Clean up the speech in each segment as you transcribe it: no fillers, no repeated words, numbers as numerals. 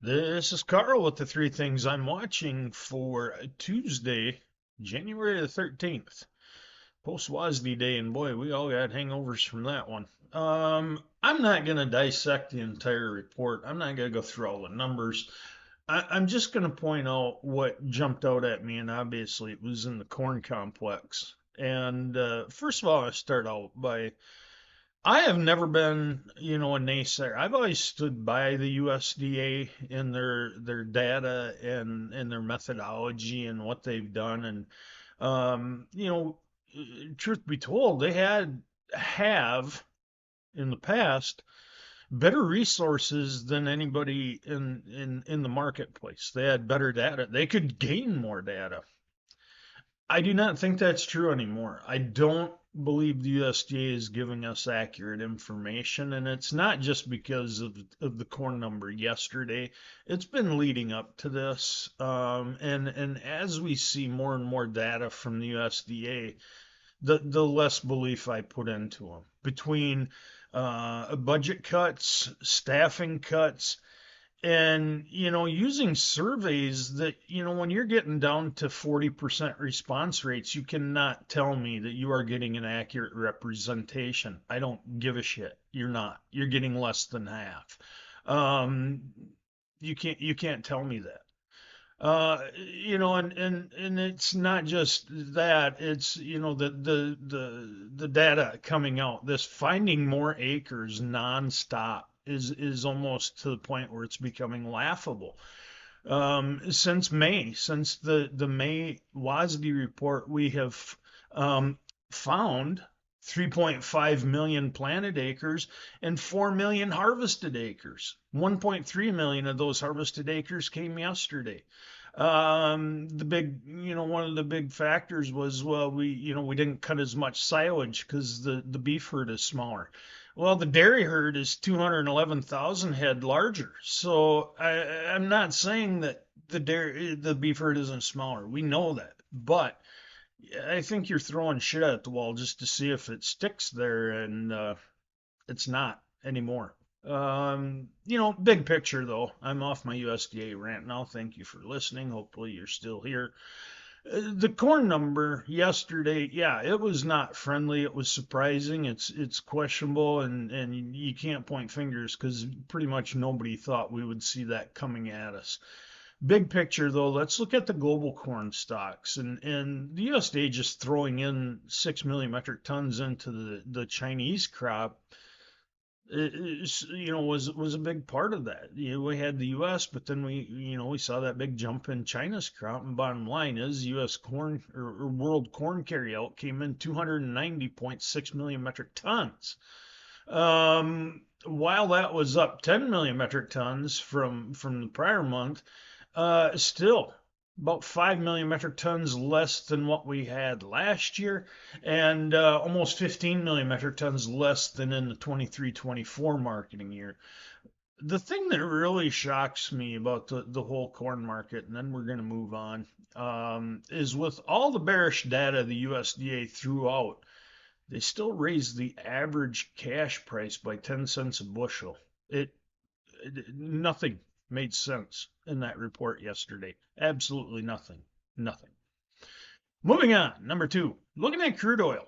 This is Carl with the three things I'm watching for Tuesday, January the 13th. Post WASD Day, and boy, we all got hangovers from that one. I'm not going to dissect the entire report. I'm not going to go through all the numbers. I'm just going to point out what jumped out at me, and obviously it was in the corn complex. And first of all, I start out by I have never been, a naysayer. I've always stood by the USDA in their data and their methodology and what they've done. And truth be told, they have in the past better resources than anybody in the marketplace. They had better data. They could gain more data. I do not think that's true anymore. I don't believe the USDA is giving us accurate information, and it's not just because of the corn number yesterday. It's been leading up to this, and as we see more and more data from the USDA, the less belief I put into them. Between budget cuts, staffing cuts, and, using surveys that, when you're getting down to 40% response rates, you cannot tell me that you are getting an accurate representation. I don't give a shit. You're not. You're getting less than half. Um, you can't tell me that. And it's not just that, it's, the data coming out, this finding more acres nonstop is almost to the point where it's becoming laughable. Since May, since the May WASDE report, we have found 3.5 million planted acres and 4 million harvested acres. 1.3 million of those harvested acres came yesterday. One of the big factors was, well, we didn't cut as much silage because the beef herd is smaller. Well, the dairy herd is 211,000 head larger. So I'm not saying that the beef herd isn't smaller. We know that, but I think you're throwing shit at the wall just to see if it sticks there, and it's not anymore. Big picture though, I'm off my USDA rant now. Thank you for listening. Hopefully you're still here. The corn number yesterday, yeah, it was not friendly. It was surprising. It's questionable, and you can't point fingers because pretty much nobody thought we would see that coming at us. Big picture though, let's look at the global corn stocks, and the USDA just throwing in 6 million metric tons into the Chinese crop was a big part of that. We had the U.S., but then we saw that big jump in China's crop. And bottom line is, U.S. corn or world corn carryout came in 290.6 million metric tons. While that was up 10 million metric tons from the prior month, still about 5 million metric tons less than what we had last year, and almost 15 million metric tons less than in the 23-24 marketing year. The thing that really shocks me about the whole corn market, and then we're going to move on, is with all the bearish data the USDA threw out, they still raised the average cash price by 10 cents a bushel. Nothing made sense in that report yesterday. Absolutely nothing. Nothing. Moving on, number two, looking at crude oil.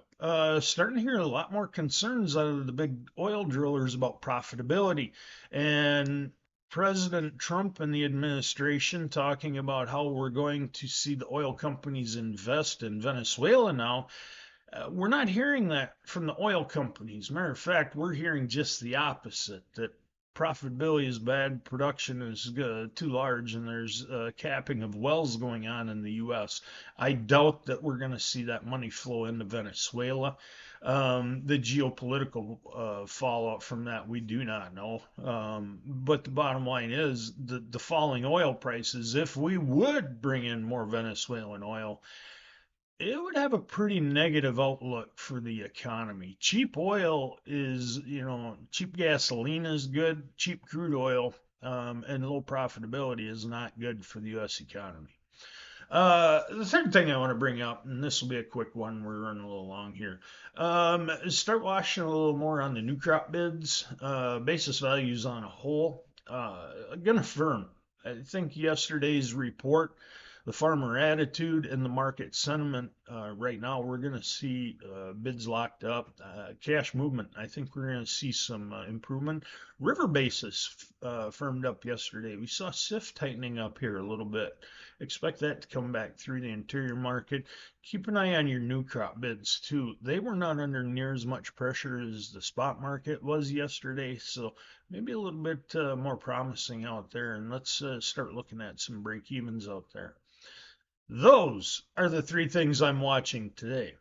Starting to hear a lot more concerns out of the big oil drillers about profitability. And President Trump and the administration talking about how we're going to see the oil companies invest in Venezuela now. We're not hearing that from the oil companies. Matter of fact, we're hearing just the opposite, that profitability is bad, production is too large, and there's capping of wells going on in the U.S. I doubt that we're going to see that money flow into Venezuela. The geopolitical fallout from that, we do not know. But the bottom line is the falling oil prices, if we would bring in more Venezuelan oil, it would have a pretty negative outlook for the economy. Cheap oil is, cheap gasoline is good, cheap crude oil, and low profitability is not good for the U.S. economy. The third thing I want to bring up, and this will be a quick one, we're running a little long here, start watching a little more on the new crop bids, basis values on a whole. Gonna firm. I think yesterday's report, the farmer attitude and the market sentiment, right now we're going to see bids locked up, cash movement. I think we're going to see some improvement. River basis firmed up yesterday. We saw SIF tightening up here a little bit. Expect that to come back through the interior market. Keep an eye on your new crop bids too. They were not under near as much pressure as the spot market was yesterday, so maybe a little bit more promising out there. And let's start looking at some break evens out there. Those are the three things I'm watching today.